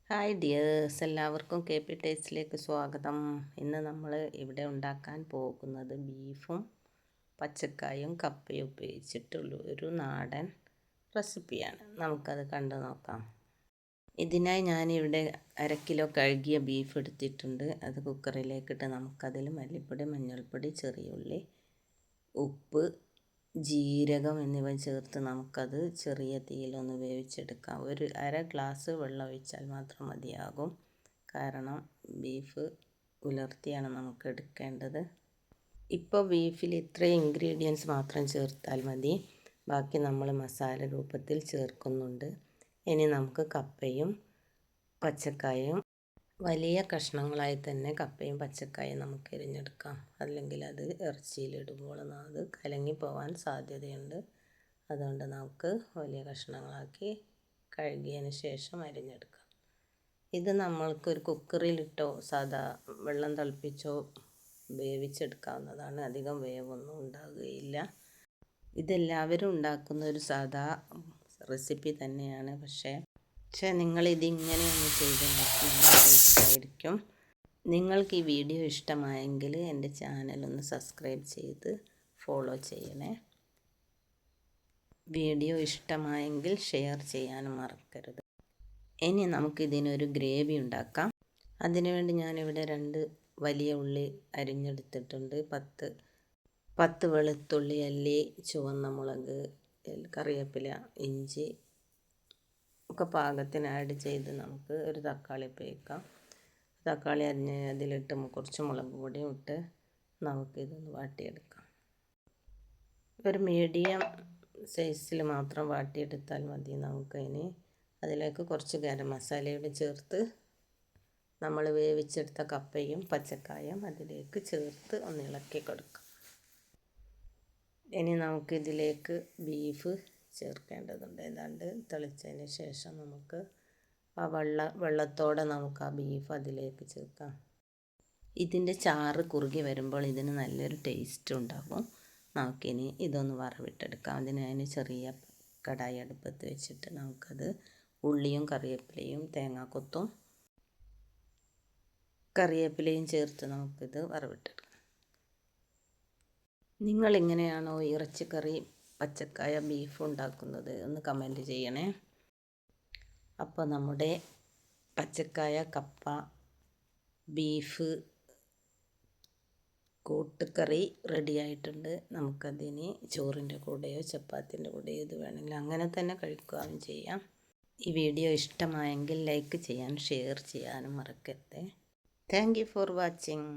Hi dears, എല്ലാവർക്കും K P ടേസ്റ്റിലേക്ക് സ്വാഗതം. ഇന്ന് നമ്മൾ ഇവിടെ ഉണ്ടാക്കാൻ പോകുന്നത് ബീഫും പച്ചക്കായും കപ്പയും ഉപയോഗിച്ചിട്ടുള്ള ഒരു നാടൻ റെസിപ്പിയാണ്. നമുക്കത് കണ്ടു നോക്കാം. ഇതിനായി ഞാനിവിടെ 1/2 കിലോ കഴുകിയ ബീഫ് എടുത്തിട്ടുണ്ട്. അത് കുക്കറിലേക്കിട്ട് നമുക്കതിൽ മല്ലിപ്പൊടി, മഞ്ഞൾപ്പൊടി, ചെറിയ ഉള്ളി, ഉപ്പ്, ജീരകം എന്നിവ ചേർത്ത് നമുക്കത് ചെറിയ തീയിലൊന്ന് വേവിച്ചെടുക്കാം. ഒരു 1/2 ഗ്ലാസ് വെള്ളം ഒഴിച്ചാൽ മാത്രം മതിയാകും. കാരണം ബീഫ് ഉലർത്തിയാണ് നമുക്ക് എടുക്കേണ്ടത്. ഇപ്പോൾ ബീഫിൽ ഇത്രയും ഇൻഗ്രീഡിയൻസ് മാത്രം ചേർത്താൽ മതി. ബാക്കി നമ്മൾ മസാല രൂപത്തിൽ ചേർക്കുന്നുണ്ട്. ഇനി നമുക്ക് കപ്പയും പച്ചക്കായും വലിയ കഷ്ണങ്ങളായി തന്നെ കപ്പയും പച്ചക്കായും നമുക്ക് എരിഞ്ഞെടുക്കാം. അല്ലെങ്കിൽ അത് ഇറച്ചിയിലിടുമ്പോൾ അത് കലങ്ങി പോകാൻ സാധ്യതയുണ്ട്. അതുകൊണ്ട് നമുക്ക് വലിയ കഷ്ണങ്ങളാക്കി കഴുകിയതിന് ശേഷം അരിഞ്ഞെടുക്കാം. ഇത് നമ്മൾക്കൊരു കുക്കറിലിട്ടോ സാധാ വെള്ളം തിളപ്പിച്ചോ വേവിച്ചെടുക്കാവുന്നതാണ്. അധികം വേവൊന്നും ഉണ്ടാകുകയില്ല. ഇതെല്ലാവരും ഉണ്ടാക്കുന്ന ഒരു സാധാ റെസിപ്പി തന്നെയാണ്. പക്ഷേ നിങ്ങളിതിങ്ങനെ ഒന്ന് ചെയ്ത് നോക്കി, നല്ല ടേസ്റ്റായിരിക്കും. നിങ്ങൾക്ക് ഈ വീഡിയോ ഇഷ്ടമായെങ്കിൽ എൻ്റെ ചാനലൊന്ന് സബ്സ്ക്രൈബ് ചെയ്ത് ഫോളോ ചെയ്യണേ. വീഡിയോ ഇഷ്ടമായെങ്കിൽ ഷെയർ ചെയ്യാനും മറക്കരുത്. ഇനി നമുക്കിതിനൊരു ഗ്രേവി ഉണ്ടാക്കാം. അതിനുവേണ്ടി ഞാനിവിടെ 2 വലിയ ഉള്ളി അരിഞ്ഞെടുത്തിട്ടുണ്ട്. 10 വെളുത്തുള്ളി അല്ലി, ചുവന്ന മുളക്, കറിവേപ്പില, ഇഞ്ചി ഒക്കെ പാകത്തിന് ആഡ് ചെയ്ത് നമുക്ക് ഒരു തക്കാളി ഉപയോഗിക്കാം. തക്കാളി അരിഞ്ഞ് അതിലിട്ട് കുറച്ച് മുളക് പൊടിയും ഇട്ട് നമുക്കിതൊന്ന് വാട്ടിയെടുക്കാം. ഒരു മീഡിയം സൈസിൽ മാത്രം വാട്ടിയെടുത്താൽ മതി. നമുക്കതിന് അതിലേക്ക് കുറച്ച് ഗരം മസാലയോട് ചേർത്ത് നമ്മൾ വേവിച്ചെടുത്ത കപ്പയും പച്ചക്കായും അതിലേക്ക് ചേർത്ത് ഒന്ന് ഇളക്കി കൊടുക്കാം. ഇനി നമുക്കിതിലേക്ക് ബീഫ് ചേർക്കേണ്ടതുണ്ട്. ഏതാണ്ട് തിളച്ചതിന് ശേഷം നമുക്ക് ആ വെള്ളത്തോടെ നമുക്ക് ആ ബീഫ് അതിലേക്ക് ചേർക്കാം. ഇതിൻ്റെ ചാറ് കുറുകി വരുമ്പോൾ ഇതിന് നല്ലൊരു ടേസ്റ്റ് ഉണ്ടാകും. നമുക്കിനി ഇതൊന്ന് വറവിട്ടെടുക്കാം. അതിന് ചെറിയ കടായി അടുപ്പത്ത് വെച്ചിട്ട് നമുക്കത് ഉള്ളിയും കറിവേപ്പിലയും തേങ്ങാക്കൊത്തും കറിവേപ്പിലയും ചേർത്ത് നമുക്കിത് വറവിട്ടെടുക്കാം. നിങ്ങളിങ്ങനെയാണോ ഇറച്ചിക്കറി പച്ചക്കായ ബീഫ് ഉണ്ടാക്കുന്നത് എന്ന് കമൻറ്റ് ചെയ്യണേ. അപ്പോൾ നമ്മുടെ പച്ചക്കായ കപ്പ ബീഫ് കൂട്ടുകറി റെഡി ആയിട്ടുണ്ട്. നമുക്കതിന് ചോറിൻ്റെ കൂടെയോ ചപ്പാത്തിൻ്റെ കൂടെയോ ഇത് വേണമെങ്കിൽ അങ്ങനെ തന്നെ കഴിക്കുകയും ചെയ്യാം. ഈ വീഡിയോ ഇഷ്ടമായെങ്കിൽ ലൈക്ക് ചെയ്യാനും ഷെയർ ചെയ്യാനും മറക്കരുത്. Thank you for watching.